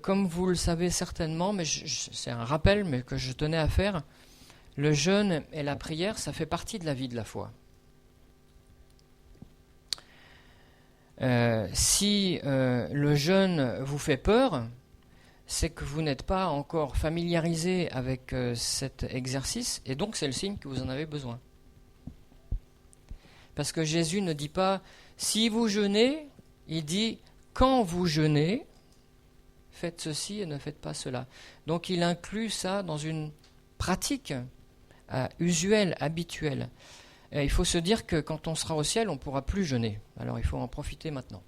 comme vous le savez certainement, mais c'est un rappel mais que je tenais à faire, le jeûne et la prière, ça fait partie de la vie de la foi. Si le jeûne vous fait peur, c'est que vous n'êtes pas encore familiarisé avec cet exercice, et donc c'est le signe que vous en avez besoin. Parce que Jésus ne dit pas « si vous jeûnez », il dit « quand vous jeûnez, faites ceci et ne faites pas cela ». Donc il inclut ça dans une pratique usuelle, habituelle. Et il faut se dire que quand on sera au ciel, on ne pourra plus jeûner. Alors il faut en profiter maintenant.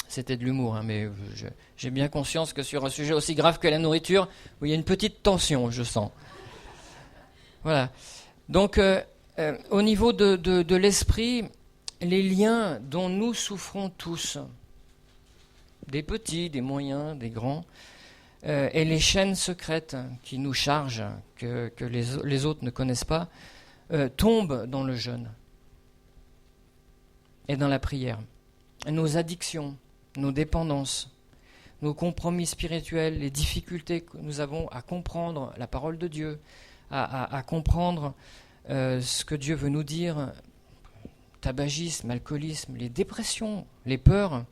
C'était de l'humour, hein, mais j'ai bien conscience que sur un sujet aussi grave que la nourriture, où il y a une petite tension, je sens. Voilà. Donc, au niveau de l'esprit, les liens dont nous souffrons tous, des petits, des moyens, des grands, et les chaînes secrètes qui nous chargent, que les autres ne connaissent pas, tombent dans le jeûne et dans la prière. Et nos addictions, nos dépendances, nos compromis spirituels, les difficultés que nous avons à comprendre la parole de Dieu, à comprendre ce que Dieu veut nous dire, tabagisme, alcoolisme, les dépressions, les peurs,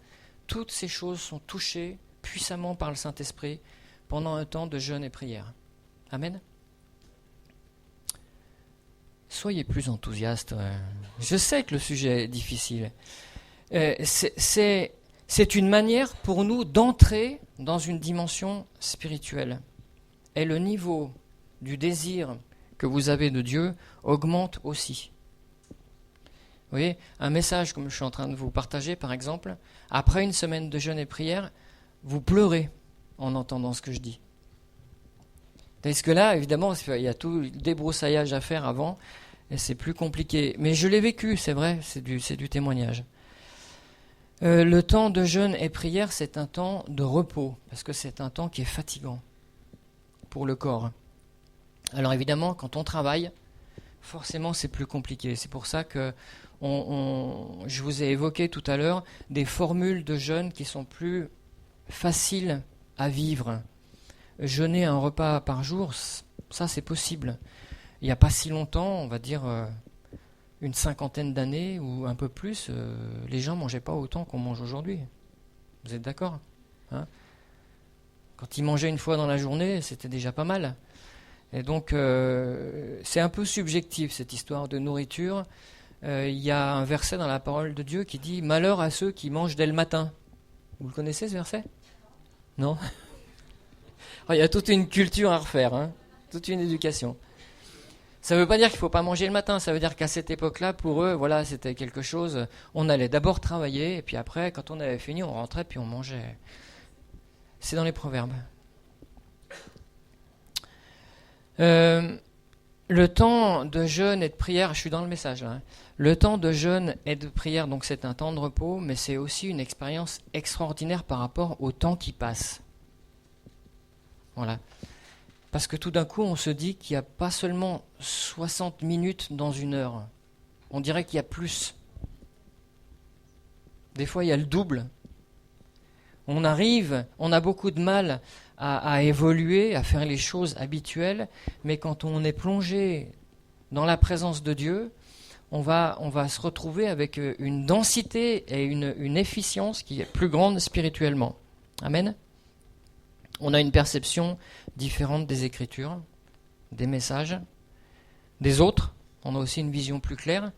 toutes ces choses sont touchées puissamment par le Saint-Esprit pendant un temps de jeûne et prière. Amen. Soyez plus enthousiastes. Je sais que le sujet est difficile. C'est une manière pour nous d'entrer dans une dimension spirituelle. Et le niveau du désir que vous avez de Dieu augmente aussi. Vous voyez, un message comme je suis en train de vous partager, par exemple, après une semaine de jeûne et prière, vous pleurez en entendant ce que je dis. Tandis que là, évidemment, il y a tout le débroussaillage à faire avant, et c'est plus compliqué. Mais je l'ai vécu, c'est vrai, c'est du témoignage. Le temps de jeûne et prière, c'est un temps de repos, parce que c'est un temps qui est fatigant pour le corps. Alors évidemment, quand on travaille, forcément c'est plus compliqué. C'est pour ça que je vous ai évoqué tout à l'heure des formules de jeûne qui sont plus faciles à vivre. Jeûner un repas par jour, ça c'est possible. Il n'y a pas si longtemps, on va dire une 50aine d'années ou un peu plus, les gens ne mangeaient pas autant qu'on mange aujourd'hui. Vous êtes d'accord, hein? Quand ils mangeaient une fois dans la journée, c'était déjà pas mal. Et donc, c'est un peu subjectif cette histoire de nourriture. Il y a un verset dans la parole de Dieu qui dit « Malheur à ceux qui mangent dès le matin ». Vous le connaissez ce verset? Non? Il y a toute une culture à refaire, hein, toute une éducation. Ça ne veut pas dire qu'il ne faut pas manger le matin, ça veut dire qu'à cette époque-là, pour eux, voilà, c'était quelque chose, on allait d'abord travailler, et puis après, quand on avait fini, on rentrait, puis on mangeait. C'est dans les Proverbes. Le temps de jeûne et de prière, je suis dans le message là, hein. Le temps de jeûne et de prière, donc c'est un temps de repos, mais c'est aussi une expérience extraordinaire par rapport au temps qui passe. Voilà. Parce que tout d'un coup, on se dit qu'il n'y a pas seulement 60 minutes dans une heure. On dirait qu'il y a plus. Des fois, il y a le double. On a beaucoup de mal à évoluer, à faire les choses habituelles, mais quand on est plongé dans la présence de Dieu, on va se retrouver avec une densité et une efficience qui est plus grande spirituellement. Amen. On a une perception différente des Écritures, des messages, des autres. On a aussi une vision plus claire.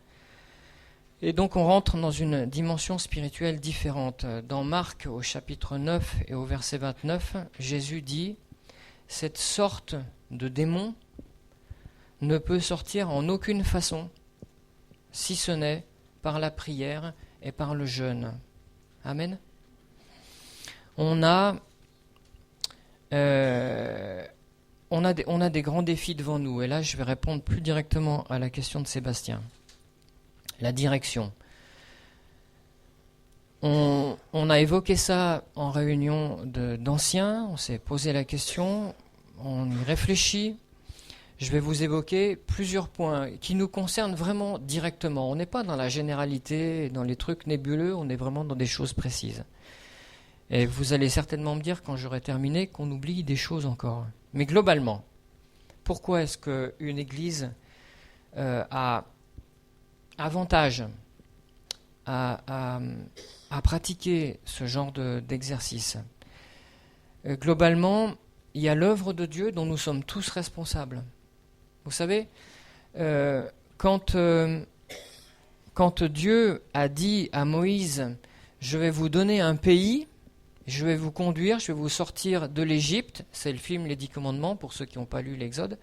Et donc on rentre dans une dimension spirituelle différente. Dans Marc, au chapitre 9 et au verset 29, Jésus dit « Cette sorte de démon ne peut sortir en aucune façon, si ce n'est par la prière et par le jeûne. » Amen. On a des grands défis devant nous. Et là, je vais répondre plus directement à la question de Sébastien. La direction. On a évoqué ça en réunion d'anciens, on s'est posé la question, on y réfléchit. Je vais vous évoquer plusieurs points qui nous concernent vraiment directement. On n'est pas dans la généralité, dans les trucs nébuleux, on est vraiment dans des choses précises. Et vous allez certainement me dire, quand j'aurai terminé, qu'on oublie des choses encore. Mais globalement, pourquoi est-ce qu'une église a avantage à pratiquer ce genre d'exercice? Globalement, il y a l'œuvre de Dieu dont nous sommes tous responsables. Vous savez, quand Dieu a dit à Moïse, je vais vous donner un pays, je vais vous conduire, je vais vous sortir de l'Égypte, c'est le film Les 10 Commandements pour ceux qui n'ont pas lu l'Exode,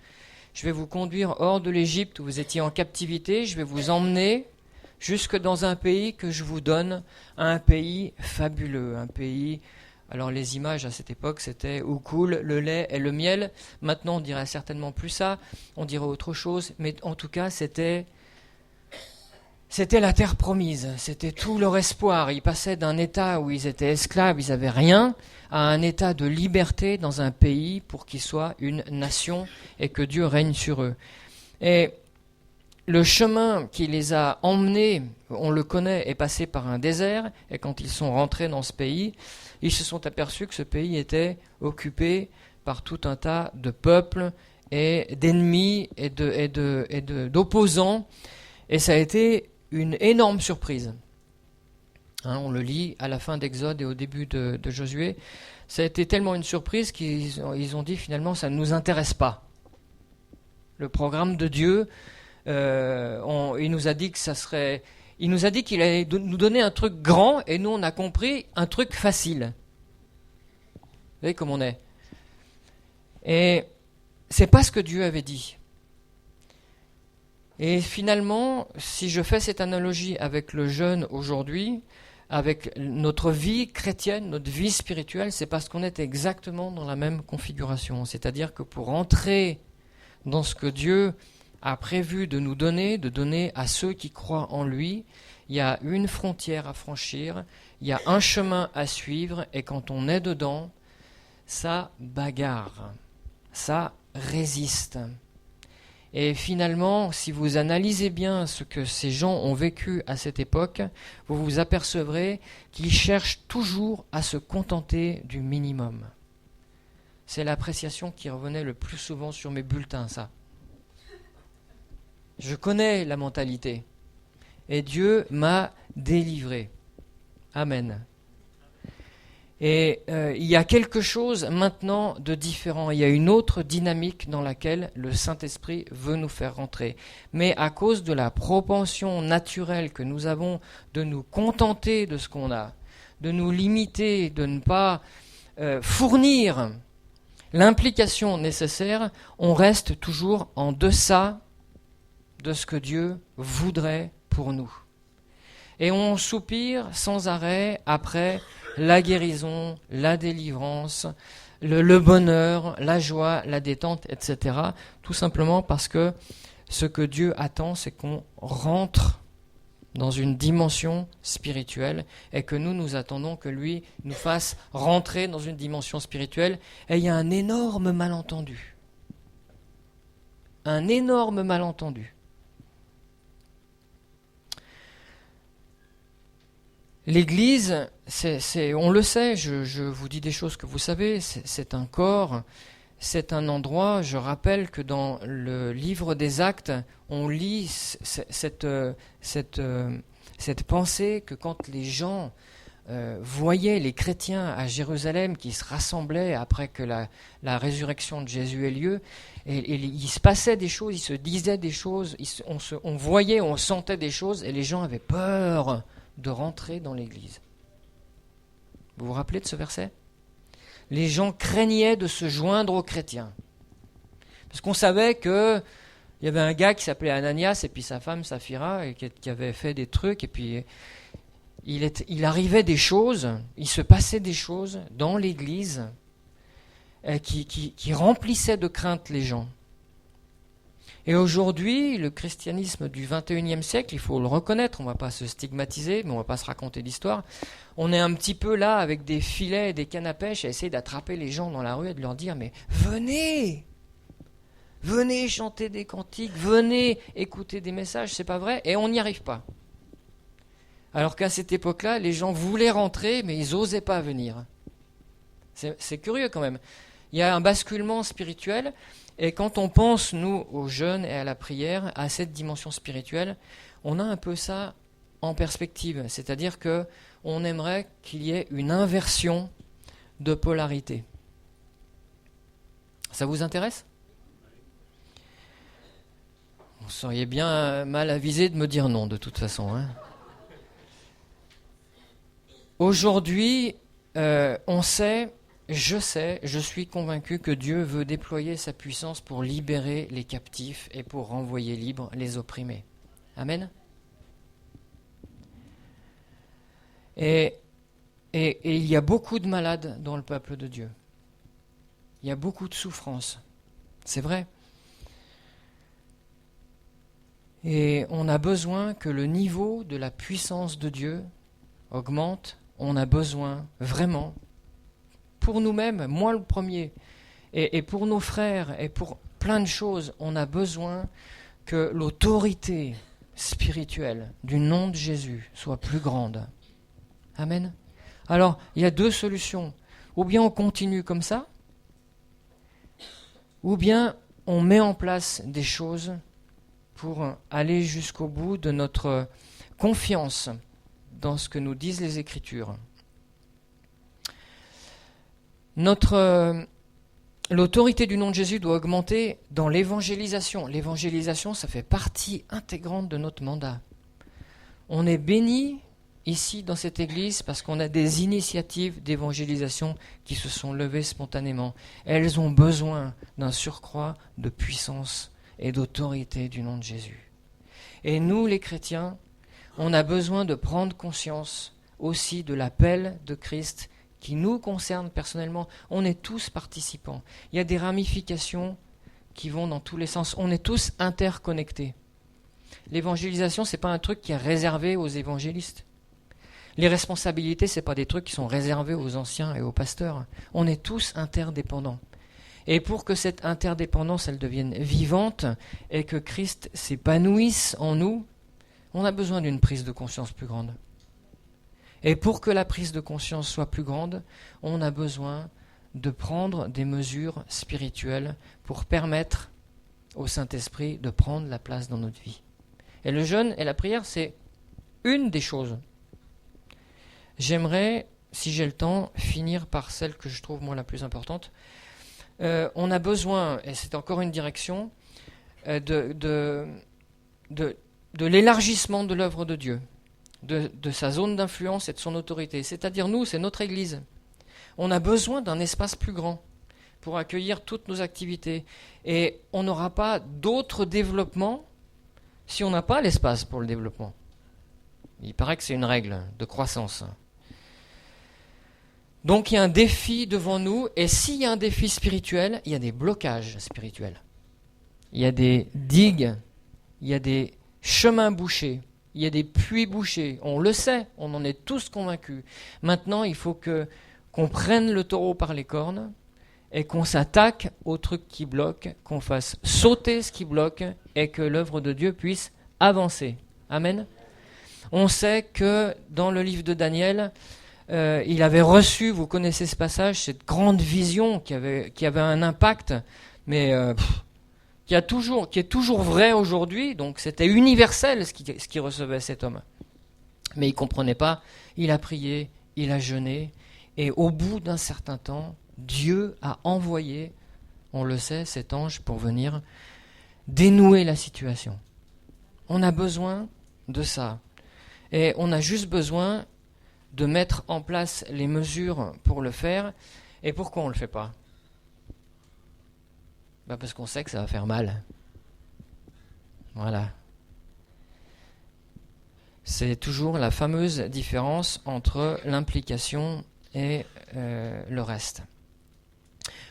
je vais vous conduire hors de l'Égypte où vous étiez en captivité, je vais vous emmener jusque dans un pays que je vous donne, un pays fabuleux, un pays... Alors les images à cette époque c'était où coule le lait et le miel, maintenant on dirait certainement plus ça, on dirait autre chose, mais en tout cas c'était la terre promise, c'était tout leur espoir. Ils passaient d'un état où ils étaient esclaves, ils n'avaient rien, à un état de liberté dans un pays pour qu'ils soient une nation et que Dieu règne sur eux. Et le chemin qui les a emmenés, on le connaît, est passé par un désert, et quand ils sont rentrés dans ce pays, ils se sont aperçus que ce pays était occupé par tout un tas de peuples et d'ennemis et d'opposants, et ça a été une énorme surprise. On le lit à la fin d'Exode et au début de Josué. Ça a été tellement une surprise qu'ils ont dit finalement ça ne nous intéresse pas. Le programme de Dieu, il nous a dit que ça serait... Il nous a dit qu'il allait nous donner un truc grand et nous on a compris un truc facile. Vous voyez comme on est. Et c'est pas ce que Dieu avait dit. Et finalement, si je fais cette analogie avec le jeûne aujourd'hui, avec notre vie chrétienne, notre vie spirituelle, c'est parce qu'on est exactement dans la même configuration. C'est-à-dire que pour entrer dans ce que Dieu a prévu de nous donner, de donner à ceux qui croient en lui, il y a une frontière à franchir, il y a un chemin à suivre, et quand on est dedans, ça bagarre, ça résiste. Et finalement, si vous analysez bien ce que ces gens ont vécu à cette époque, vous vous apercevrez qu'ils cherchent toujours à se contenter du minimum. C'est l'appréciation qui revenait le plus souvent sur mes bulletins, ça. Je connais la mentalité. Et Dieu m'a délivré. Amen. Et il y a quelque chose maintenant de différent. Il y a une autre dynamique dans laquelle le Saint-Esprit veut nous faire rentrer. Mais à cause de la propension naturelle que nous avons de nous contenter de ce qu'on a, de nous limiter, de ne pas fournir l'implication nécessaire, on reste toujours en deçà de ce que Dieu voudrait pour nous. Et on soupire sans arrêt après la guérison, la délivrance, le bonheur, la joie, la détente, etc. Tout simplement parce que ce que Dieu attend, c'est qu'on rentre dans une dimension spirituelle et que nous attendons que lui nous fasse rentrer dans une dimension spirituelle. Et il y a un énorme malentendu. Un énorme malentendu. L'Église, on le sait, je vous dis des choses que vous savez, c'est un corps, c'est un endroit. Je rappelle que dans le livre des Actes, on lit cette pensée que quand les gens voyaient les chrétiens à Jérusalem qui se rassemblaient après que la résurrection de Jésus ait lieu, et il se passait des choses, il se disait des choses, on voyait, on sentait des choses, et les gens avaient peur de rentrer dans l'Église. Vous vous rappelez de ce verset? Les gens craignaient de se joindre aux chrétiens. Parce qu'on savait qu'il y avait un gars qui s'appelait Ananias et puis sa femme Saphira et qui avait fait des trucs, et puis il arrivait des choses, il se passait des choses dans l'Église qui remplissaient de crainte les gens. Et aujourd'hui, le christianisme du 21e siècle, il faut le reconnaître, on ne va pas se stigmatiser, mais on ne va pas se raconter d'histoire. On est un petit peu là avec des filets et des cannes à pêche à essayer d'attraper les gens dans la rue et de leur dire « Mais venez chanter des cantiques, venez écouter des messages, c'est pas vrai ?» Et on n'y arrive pas. Alors qu'à cette époque-là, les gens voulaient rentrer, mais ils n'osaient pas venir. C'est curieux quand même. Il y a un basculement spirituel, et quand on pense, nous, aux jeûnes et à la prière, à cette dimension spirituelle, on a un peu ça en perspective. C'est-à-dire que on aimerait qu'il y ait une inversion de polarité. Ça vous intéresse ? Vous seriez bien mal avisé de me dire non, de toute façon. Hein. Aujourd'hui, on sait, je suis convaincu que Dieu veut déployer sa puissance pour libérer les captifs et pour renvoyer libres les opprimés. Amen. Et il y a beaucoup de malades dans le peuple de Dieu. Il y a beaucoup de souffrances. C'est vrai. Et on a besoin que le niveau de la puissance de Dieu augmente. On a besoin vraiment, pour nous-mêmes, moi le premier, et pour nos frères, et pour plein de choses, on a besoin que l'autorité spirituelle du nom de Jésus soit plus grande. Amen. Alors, il y a deux solutions. Ou bien on continue comme ça, ou bien on met en place des choses pour aller jusqu'au bout de notre confiance dans ce que nous disent les Écritures. L'autorité du nom de Jésus doit augmenter dans l'évangélisation. L'évangélisation, ça fait partie intégrante de notre mandat. On est béni ici dans cette église parce qu'on a des initiatives d'évangélisation qui se sont levées spontanément. Elles ont besoin d'un surcroît de puissance et d'autorité du nom de Jésus. Et nous, les chrétiens, on a besoin de prendre conscience aussi de l'appel de Christ qui nous concerne personnellement. On est tous participants. Il y a des ramifications qui vont dans tous les sens. On est tous interconnectés. L'évangélisation, ce n'est pas un truc qui est réservé aux évangélistes. Les responsabilités, ce n'est pas des trucs qui sont réservés aux anciens et aux pasteurs. On est tous interdépendants. Et pour que cette interdépendance, elle devienne vivante et que Christ s'épanouisse en nous, on a besoin d'une prise de conscience plus grande. Et pour que la prise de conscience soit plus grande, on a besoin de prendre des mesures spirituelles pour permettre au Saint-Esprit de prendre la place dans notre vie. Et le jeûne et la prière, c'est une des choses. J'aimerais, si j'ai le temps, finir par celle que je trouve moi la plus importante. On a besoin, et c'est encore une direction, de l'élargissement de l'œuvre de Dieu, de sa zone d'influence et de son autorité. C'est-à-dire nous, c'est notre Église. On a besoin d'un espace plus grand pour accueillir toutes nos activités. Et on n'aura pas d'autre développement si on n'a pas l'espace pour le développement. Il paraît que c'est une règle de croissance. Donc il y a un défi devant nous, et s'il y a un défi spirituel, il y a des blocages spirituels. Il y a des digues, il y a des chemins bouchés, il y a des puits bouchés. On le sait, on en est tous convaincus. Maintenant, il faut qu'on prenne le taureau par les cornes et qu'on s'attaque aux trucs qui bloquent, qu'on fasse sauter ce qui bloque et que l'œuvre de Dieu puisse avancer. Amen. On sait que dans le livre de Daniel, il avait reçu, vous connaissez ce passage, cette grande vision qui avait un impact, mais qui est toujours vrai aujourd'hui. Donc c'était universel ce qui recevait cet homme. Mais il ne comprenait pas, il a prié, il a jeûné, et au bout d'un certain temps, Dieu a envoyé, on le sait, cet ange pour venir dénouer la situation. On a besoin de ça. Et on a juste besoin de mettre en place les mesures pour le faire. Et pourquoi on ne le fait pas ? Parce qu'on sait que ça va faire mal. Voilà. C'est toujours la fameuse différence entre l'implication et le reste.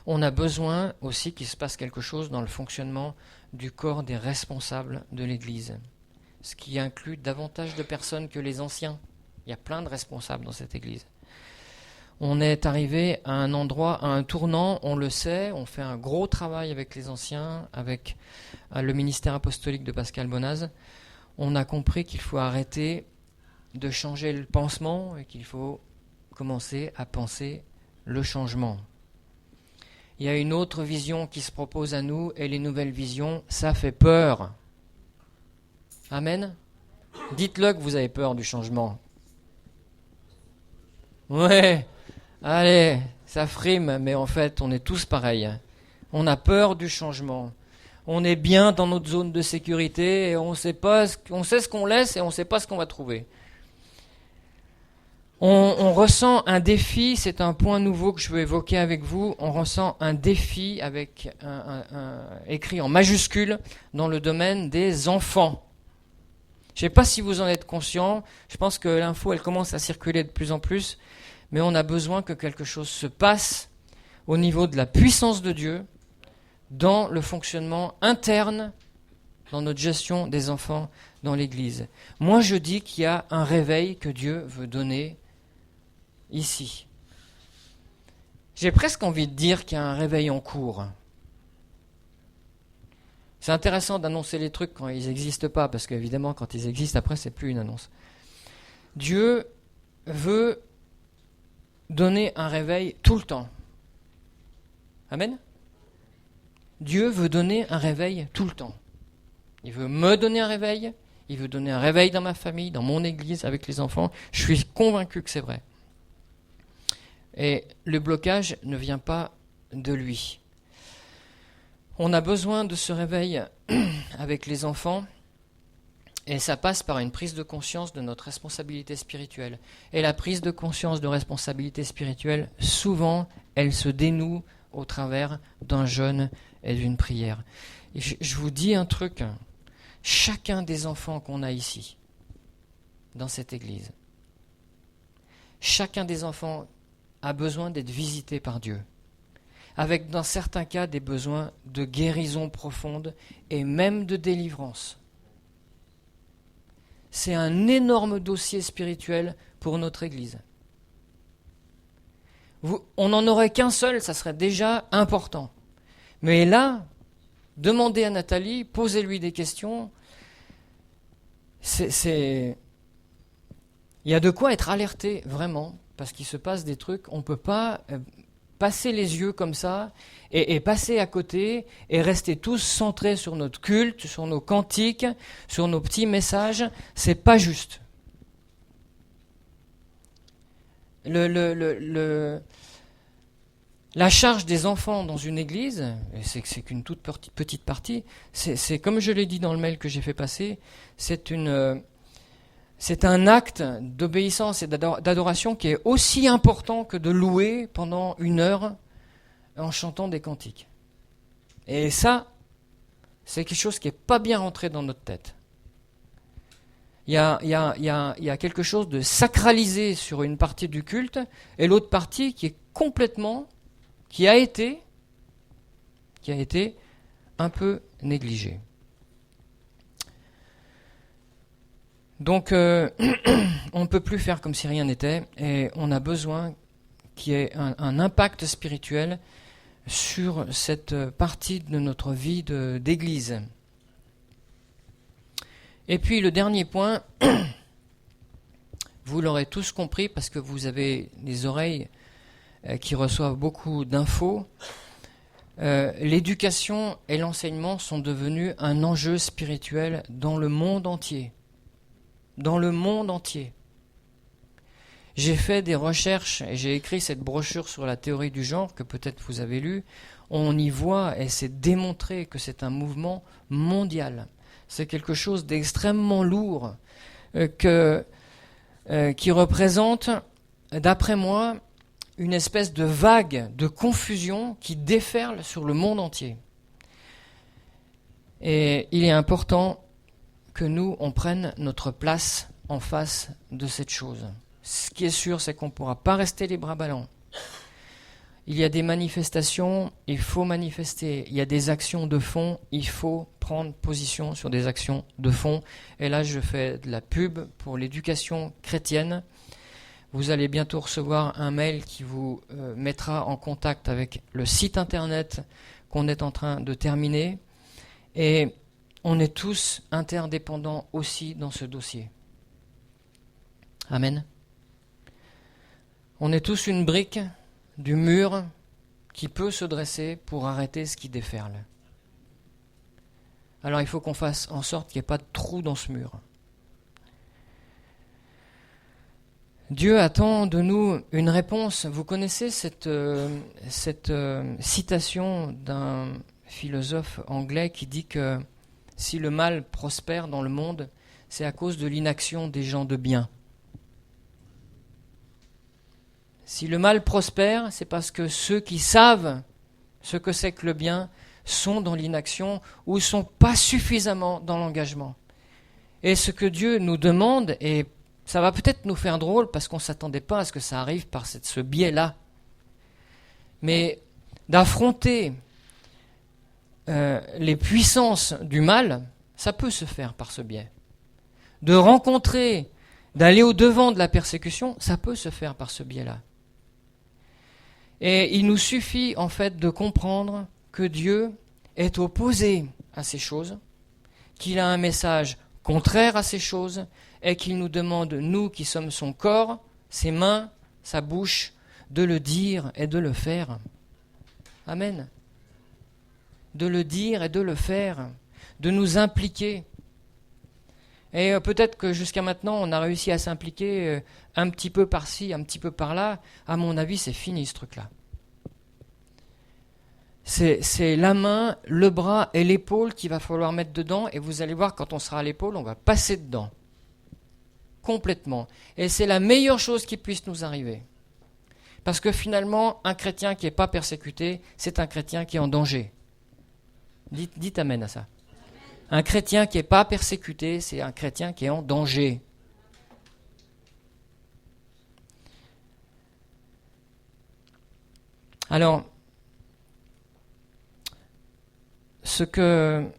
On a besoin aussi qu'il se passe quelque chose dans le fonctionnement du corps des responsables de l'Église, ce qui inclut davantage de personnes que les anciens. Il y a plein de responsables dans cette Église. On est arrivé à un endroit, à un tournant, on le sait, on fait un gros travail avec les anciens, avec le ministère apostolique de Pascal Bonaz. On a compris qu'il faut arrêter de changer le pansement et qu'il faut commencer à penser le changement. Il y a une autre vision qui se propose à nous, et les nouvelles visions, ça fait peur. Amen. Dites-le que vous avez peur du changement. Ouais, allez, ça frime, mais en fait, on est tous pareils. On a peur du changement. On est bien dans notre zone de sécurité et on sait ce qu'on laisse et on ne sait pas ce qu'on va trouver. On ressent un défi, c'est un point nouveau que je veux évoquer avec vous. On ressent un défi avec écrit en majuscule dans le domaine des enfants. Je ne sais pas si vous en êtes conscient. Je pense que l'info, elle commence à circuler de plus en plus. Mais on a besoin que quelque chose se passe au niveau de la puissance de Dieu dans le fonctionnement interne, dans notre gestion des enfants dans l'Église. Moi, je dis qu'il y a un réveil que Dieu veut donner ici. J'ai presque envie de dire qu'il y a un réveil en cours. C'est intéressant d'annoncer les trucs quand ils n'existent pas, parce qu'évidemment, quand ils existent, après, c'est plus une annonce. Dieu veut donner un réveil tout le temps. Amen. Dieu veut donner un réveil tout le temps. Il veut me donner un réveil, il veut donner un réveil dans ma famille, dans mon église, avec les enfants. Je suis convaincu que c'est vrai. Et le blocage ne vient pas de lui. On a besoin de ce réveil avec les enfants, et ça passe par une prise de conscience de notre responsabilité spirituelle. Et la prise de conscience de responsabilité spirituelle, souvent, elle se dénoue au travers d'un jeûne et d'une prière. Et je vous dis un truc, chacun des enfants qu'on a ici, dans cette église, chacun des enfants a besoin d'être visité par Dieu, avec dans certains cas des besoins de guérison profonde et même de délivrance. C'est un énorme dossier spirituel pour notre Église. On n'en aurait qu'un seul, ça serait déjà important. Mais là, demandez à Nathalie, posez-lui des questions. Il y a de quoi être alerté, vraiment, parce qu'il se passe des trucs, on ne peut pas passer les yeux comme ça et passer à côté et rester tous centrés sur notre culte, sur nos cantiques, sur nos petits messages. C'est pas juste. La charge des enfants dans une église, et c'est qu'une toute petite partie, c'est comme je l'ai dit dans le mail que j'ai fait passer, c'est un acte d'obéissance et d'adoration qui est aussi important que de louer pendant 1 heure en chantant des cantiques. Et ça, c'est quelque chose qui n'est pas bien rentré dans notre tête. Il y a quelque chose de sacralisé sur une partie du culte et l'autre partie qui a été un peu négligée. Donc, on ne peut plus faire comme si rien n'était, et on a besoin qu'il y ait un impact spirituel sur cette partie de notre vie d'église. Et puis, le dernier point, vous l'aurez tous compris, parce que vous avez des oreilles qui reçoivent beaucoup d'infos, l'éducation et l'enseignement sont devenus un enjeu spirituel dans le monde entier. Dans le monde entier. J'ai fait des recherches et j'ai écrit cette brochure sur la théorie du genre que peut-être vous avez lu. On y voit et c'est démontré que c'est un mouvement mondial. C'est quelque chose d'extrêmement lourd qui représente, d'après moi, une espèce de vague de confusion qui déferle sur le monde entier. Et il est important que nous, on prenne notre place en face de cette chose. Ce qui est sûr, c'est qu'on ne pourra pas rester les bras ballants. Il y a des manifestations, il faut manifester. Il y a des actions de fond, il faut prendre position sur des actions de fond. Et là, je fais de la pub pour l'éducation chrétienne. Vous allez bientôt recevoir un mail qui vous mettra en contact avec le site internet qu'on est en train de terminer. Et on est tous interdépendants aussi dans ce dossier. Amen. On est tous une brique du mur qui peut se dresser pour arrêter ce qui déferle. Alors il faut qu'on fasse en sorte qu'il n'y ait pas de trou dans ce mur. Dieu attend de nous une réponse. Vous connaissez cette citation d'un philosophe anglais qui dit que si le mal prospère dans le monde, c'est à cause de l'inaction des gens de bien. Si le mal prospère, c'est parce que ceux qui savent ce que c'est que le bien sont dans l'inaction ou ne sont pas suffisamment dans l'engagement. Et ce que Dieu nous demande, et ça va peut-être nous faire drôle parce qu'on ne s'attendait pas à ce que ça arrive par ce biais-là, mais d'affronter les puissances du mal, ça peut se faire par ce biais. De rencontrer, d'aller au-devant de la persécution, ça peut se faire par ce biais-là. Et il nous suffit en fait de comprendre que Dieu est opposé à ces choses, qu'il a un message contraire à ces choses, et qu'il nous demande, nous qui sommes son corps, ses mains, sa bouche, de le dire et de le faire. Amen. De le dire et de le faire, de nous impliquer. Et peut-être que jusqu'à maintenant, on a réussi à s'impliquer un petit peu par-ci, un petit peu par-là. À mon avis, c'est fini ce truc-là. C'est la main, le bras et l'épaule qu'il va falloir mettre dedans. Et vous allez voir, quand on sera à l'épaule, on va passer dedans. Complètement. Et c'est la meilleure chose qui puisse nous arriver. Parce que finalement, un chrétien qui n'est pas persécuté, c'est un chrétien qui est en danger. Dites amen à ça. Un chrétien qui n'est pas persécuté, c'est un chrétien qui est en danger. Alors, ce que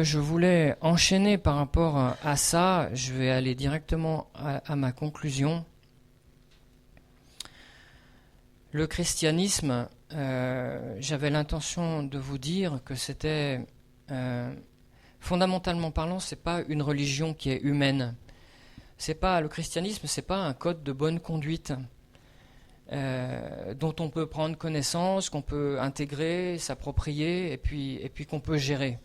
je voulais enchaîner par rapport à ça, je vais aller directement à ma conclusion. Le christianisme, j'avais l'intention de vous dire que c'était, fondamentalement parlant, c'est pas une religion qui est humaine. Le christianisme, c'est pas un code de bonne conduite dont on peut prendre connaissance, qu'on peut intégrer, s'approprier, et puis qu'on peut gérer.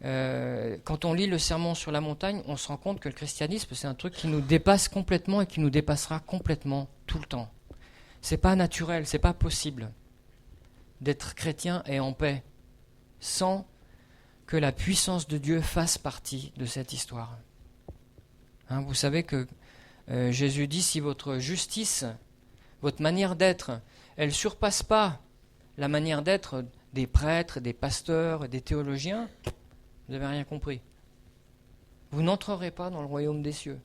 Quand on lit le Sermon sur la montagne, on se rend compte que le christianisme, c'est un truc qui nous dépasse complètement et qui nous dépassera complètement tout le temps. C'est pas naturel, c'est pas possible d'être chrétien et en paix sans que la puissance de Dieu fasse partie de cette histoire. Hein, vous savez que Jésus dit, si votre justice, votre manière d'être, elle ne surpasse pas la manière d'être des prêtres, des pasteurs, des théologiens, vous n'avez rien compris. Vous n'entrerez pas dans le royaume des cieux.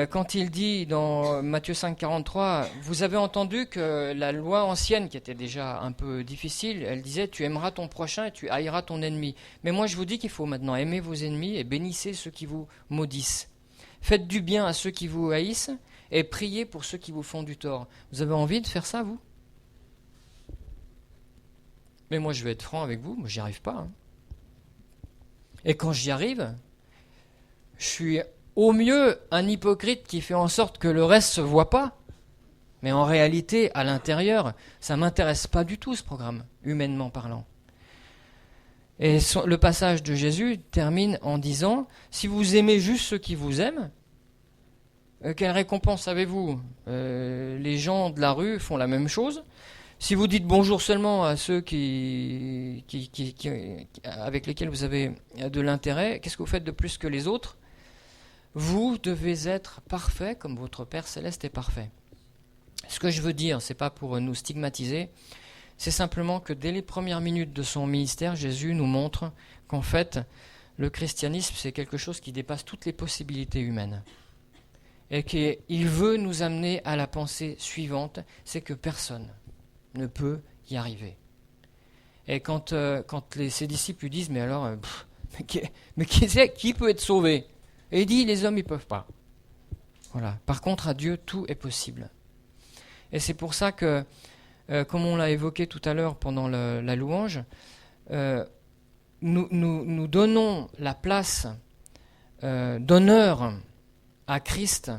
Quand il dit dans Matthieu 5,43, vous avez entendu que la loi ancienne, qui était déjà un peu difficile, elle disait tu aimeras ton prochain et tu haïras ton ennemi. Mais moi je vous dis qu'il faut maintenant aimer vos ennemis et bénissez ceux qui vous maudissent. Faites du bien à ceux qui vous haïssent et priez pour ceux qui vous font du tort. Vous avez envie de faire ça, vous ? Mais moi je vais être franc avec vous, moi j'y arrive pas. Hein. Et quand j'y arrive, je suis au mieux un hypocrite qui fait en sorte que le reste se voit pas. Mais en réalité, à l'intérieur, ça m'intéresse pas du tout ce programme, humainement parlant. Et le passage de Jésus termine en disant, si vous aimez juste ceux qui vous aiment, quelle récompense avez-vous ? Les gens de la rue font la même chose. Si vous dites bonjour seulement à ceux avec lesquels vous avez de l'intérêt, qu'est-ce que vous faites de plus que les autres ? Vous devez être parfait comme votre Père Céleste est parfait. Ce que je veux dire, c'est pas pour nous stigmatiser, c'est simplement que dès les premières minutes de son ministère, Jésus nous montre qu'en fait, le christianisme, c'est quelque chose qui dépasse toutes les possibilités humaines. Et qu'il veut nous amener à la pensée suivante, c'est que personne ne peut y arriver. Et quand ses disciples lui disent, mais alors, qui peut être sauvé ? Et il dit, les hommes, ils ne peuvent pas. Voilà. Par contre, à Dieu, tout est possible. Et c'est pour ça que, comme on l'a évoqué tout à l'heure pendant la louange, nous donnons la place d'honneur à Christ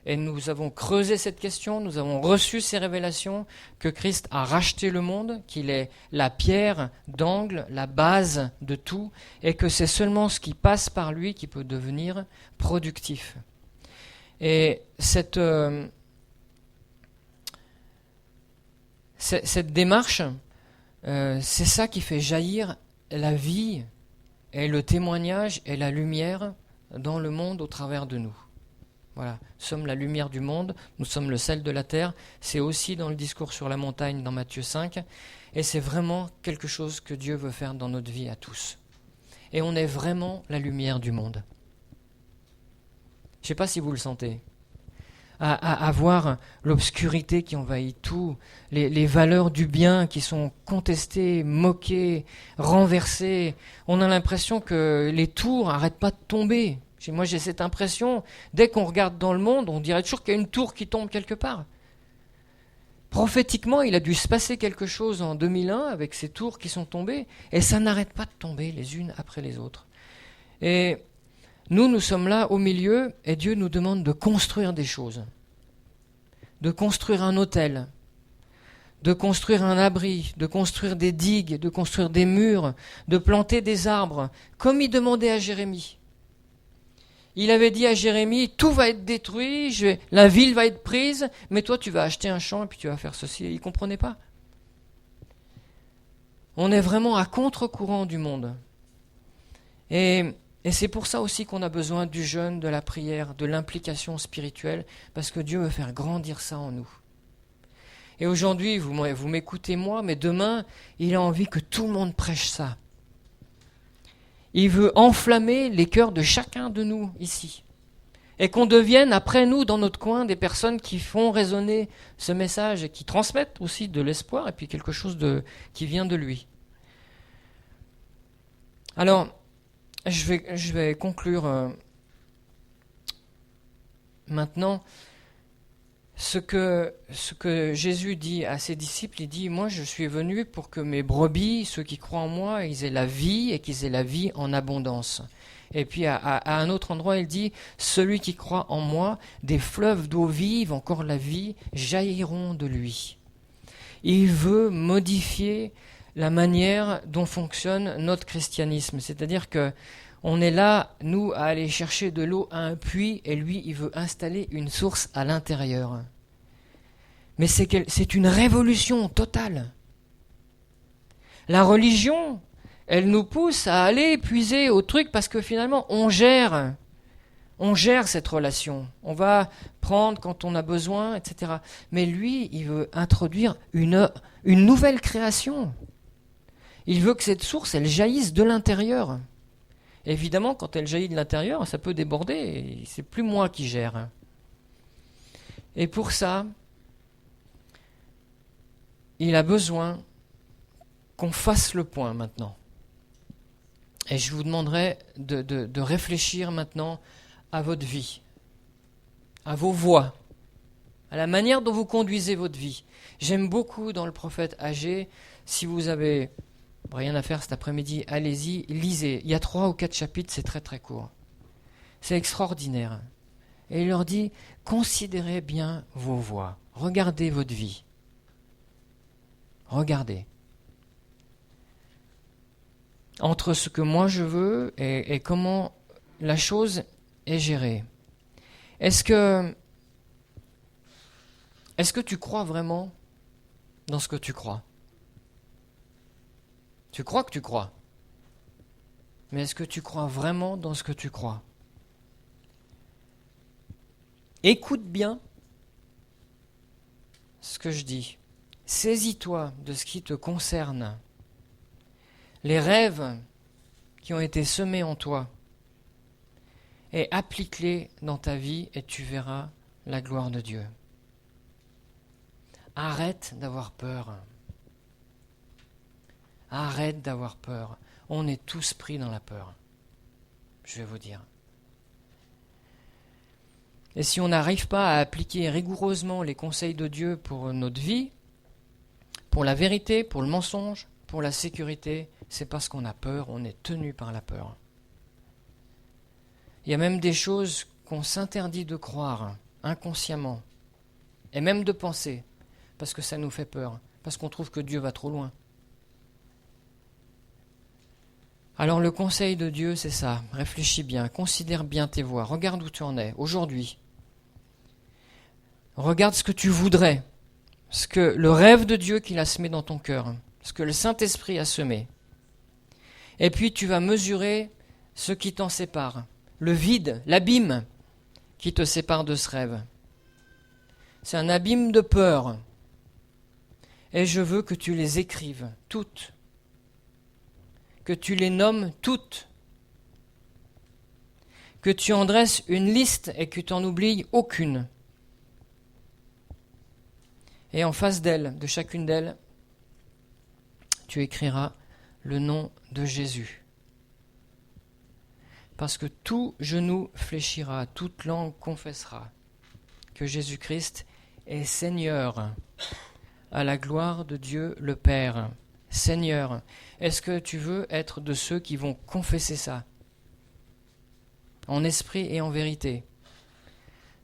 Et nous avons creusé cette question, nous avons reçu ces révélations que Christ a racheté le monde, qu'il est la pierre d'angle, la base de tout, et que c'est seulement ce qui passe par lui qui peut devenir productif. Et cette démarche, c'est ça qui fait jaillir la vie et le témoignage et la lumière dans le monde au travers de nous. Voilà, nous sommes la lumière du monde, nous sommes le sel de la terre, c'est aussi dans le discours sur la montagne dans Matthieu 5, et c'est vraiment quelque chose que Dieu veut faire dans notre vie à tous. Et on est vraiment la lumière du monde. Je ne sais pas si vous le sentez. À voir l'obscurité qui envahit tout, les valeurs du bien qui sont contestées, moquées, renversées. On a l'impression que les tours n'arrêtent pas de tomber. Moi, j'ai cette impression, dès qu'on regarde dans le monde, on dirait toujours qu'il y a une tour qui tombe quelque part. Prophétiquement, il a dû se passer quelque chose en 2001 avec ces tours qui sont tombées, et ça n'arrête pas de tomber les unes après les autres. Et nous sommes là au milieu, et Dieu nous demande de construire des choses, de construire un autel, de construire un abri, de construire des digues, de construire des murs, de planter des arbres, comme il demandait à Jérémie. Il avait dit à Jérémie, tout va être détruit, la ville va être prise, mais toi tu vas acheter un champ et puis tu vas faire ceci. Il ne comprenait pas. On est vraiment à contre-courant du monde. Et c'est pour ça aussi qu'on a besoin du jeûne, de la prière, de l'implication spirituelle, parce que Dieu veut faire grandir ça en nous. Et aujourd'hui, vous m'écoutez moi, mais demain, il a envie que tout le monde prêche ça. Il veut enflammer les cœurs de chacun de nous ici. Et qu'on devienne, après nous, dans notre coin, des personnes qui font résonner ce message et qui transmettent aussi de l'espoir et puis quelque chose qui vient de lui. Alors, je vais conclure maintenant. Ce que Jésus dit à ses disciples, il dit « Moi, je suis venu pour que mes brebis, ceux qui croient en moi, ils aient la vie et qu'ils aient la vie en abondance. » Et puis à un autre endroit, il dit « Celui qui croit en moi, des fleuves d'eau vive, encore la vie, jailliront de lui. » Il veut modifier la manière dont fonctionne notre christianisme. C'est-à-dire que on est là, nous, à aller chercher de l'eau à un puits, et lui, il veut installer une source à l'intérieur. Mais c'est une révolution totale. La religion, elle nous pousse à aller puiser au truc parce que finalement, on gère cette relation. On va prendre quand on a besoin, etc. Mais lui, il veut introduire une nouvelle création. Il veut que cette source, elle jaillisse de l'intérieur. Évidemment, quand elle jaillit de l'intérieur, ça peut déborder, et c'est plus moi qui gère. Et pour ça, il a besoin qu'on fasse le point maintenant. Et je vous demanderai de réfléchir maintenant à votre vie, à vos voies, à la manière dont vous conduisez votre vie. J'aime beaucoup dans le prophète Agé, si vous avez rien à faire cet après-midi, allez-y, lisez. Il y a 3 ou 4 chapitres, c'est très très court. C'est extraordinaire. Et il leur dit, considérez bien vos voies. Regardez votre vie. Regardez. Entre ce que moi je veux et comment la chose est gérée. Est-ce que tu crois vraiment dans ce que tu crois ? Tu crois que tu crois. Mais est-ce que tu crois vraiment dans ce que tu crois ? Écoute bien ce que je dis. Saisis-toi de ce qui te concerne. Les rêves qui ont été semés en toi. Et applique-les dans ta vie et tu verras la gloire de Dieu. Arrête d'avoir peur. Arrête d'avoir peur. On est tous pris dans la peur. Je vais vous dire. Et si on n'arrive pas à appliquer rigoureusement les conseils de Dieu pour notre vie, pour la vérité, pour le mensonge, pour la sécurité, c'est parce qu'on a peur, on est tenu par la peur. Il y a même des choses qu'on s'interdit de croire inconsciemment, et même de penser, parce que ça nous fait peur, parce qu'on trouve que Dieu va trop loin. Alors le conseil de Dieu, c'est ça. Réfléchis bien, considère bien tes voies, regarde où tu en es aujourd'hui. Regarde ce que tu voudrais, le rêve de Dieu qu'il a semé dans ton cœur, ce que le Saint-Esprit a semé. Et puis tu vas mesurer ce qui t'en sépare, le vide, l'abîme qui te sépare de ce rêve. C'est un abîme de peur. Et je veux que tu les écrives toutes, que tu les nommes toutes, que tu en dresses une liste et que tu n'en oublies aucune. Et en face d'elle, de chacune d'elles, tu écriras le nom de Jésus. Parce que tout genou fléchira, toute langue confessera que Jésus-Christ est Seigneur, à la gloire de Dieu le Père. Seigneur, est-ce que tu veux être de ceux qui vont confesser ça, en esprit et en vérité?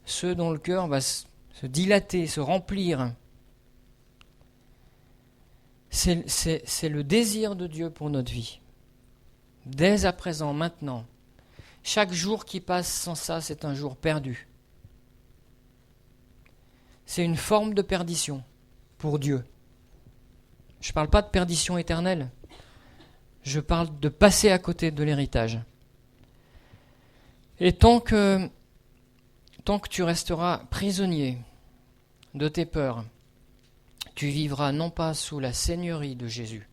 Ceux dont le cœur va se dilater, se remplir. C'est le désir de Dieu pour notre vie. Dès à présent, maintenant, chaque jour qui passe sans ça, c'est un jour perdu. C'est une forme de perdition pour Dieu. Je ne parle pas de perdition éternelle. Je parle de passer à côté de l'héritage. Et tant que tu resteras prisonnier de tes peurs, tu vivras non pas sous la seigneurie de Jésus,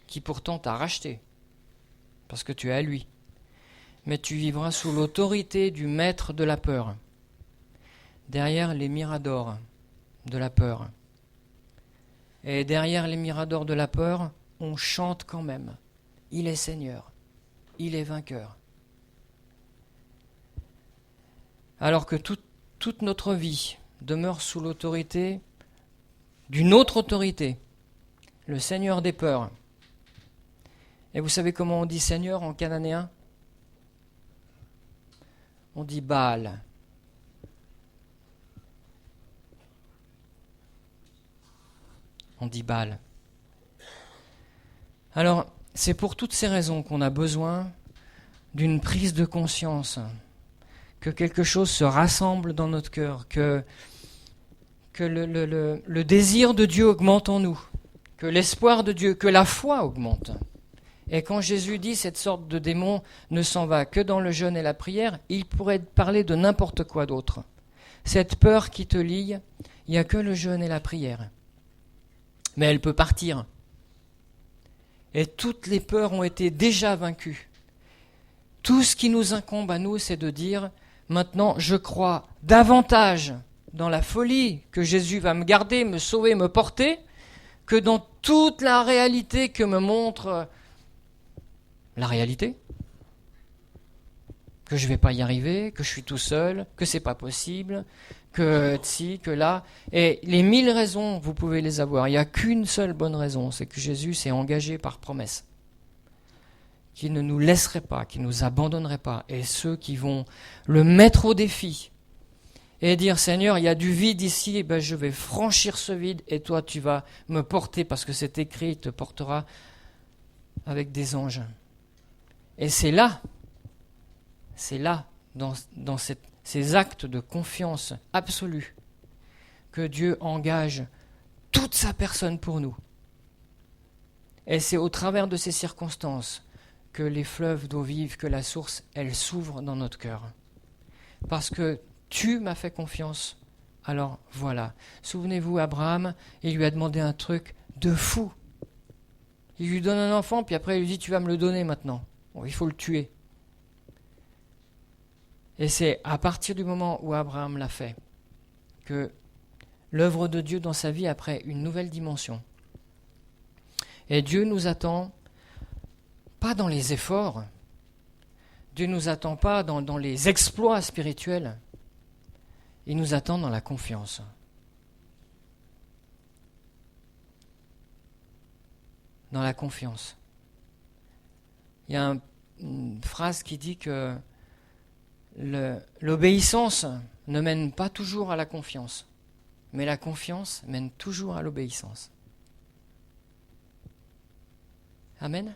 qui pourtant t'a racheté, parce que tu es à lui, mais tu vivras sous l'autorité du maître de la peur, derrière les miradors de la peur. Et derrière les miradors de la peur, on chante quand même. Il est Seigneur, il est vainqueur. Alors que toute notre vie demeure sous l'autorité d'une autre autorité, le Seigneur des peurs. Et vous savez comment on dit Seigneur en cananéen? On dit Baal. On dit Baal. Alors, c'est pour toutes ces raisons qu'on a besoin d'une prise de conscience, que quelque chose se rassemble dans notre cœur, que le désir de Dieu augmente en nous, que l'espoir de Dieu, que la foi augmente. Et quand Jésus dit cette sorte de démon ne s'en va que dans le jeûne et la prière, il pourrait parler de n'importe quoi d'autre. Cette peur qui te lie, il n'y a que le jeûne et la prière. Mais elle peut partir. Et toutes les peurs ont été déjà vaincues. Tout ce qui nous incombe à nous, c'est de dire, maintenant je crois davantage dans la folie que Jésus va me garder, me sauver, me porter, que dans toute la réalité que me montre la réalité. Que je ne vais pas y arriver, que je suis tout seul, que c'est pas possible, que si, que là. Et les 1000 raisons, vous pouvez les avoir. Il n'y a qu'une seule bonne raison, c'est que Jésus s'est engagé par promesse. Qu'il ne nous laisserait pas, qu'il ne nous abandonnerait pas. Et ceux qui vont le mettre au défi et dire, Seigneur, il y a du vide ici, et ben je vais franchir ce vide, et toi tu vas me porter, parce que c'est écrit, il te portera avec des anges. Et c'est là, dans ces actes de confiance absolue, que Dieu engage toute sa personne pour nous. Et c'est au travers de ces circonstances que les fleuves d'eau vive, que la source, elle s'ouvre dans notre cœur. Parce que tu m'as fait confiance, alors voilà. Souvenez-vous, Abraham, il lui a demandé un truc de fou. Il lui donne un enfant, puis après il lui dit, tu vas me le donner maintenant. Bon, il faut le tuer. Et c'est à partir du moment où Abraham l'a fait que l'œuvre de Dieu dans sa vie a pris une nouvelle dimension. Et Dieu nous attend pas dans les efforts, Dieu ne nous attend pas dans les exploits spirituels, il nous attend dans la confiance. Dans la confiance. Il y a une phrase qui dit que L'obéissance ne mène pas toujours à la confiance, mais la confiance mène toujours à l'obéissance. Amen.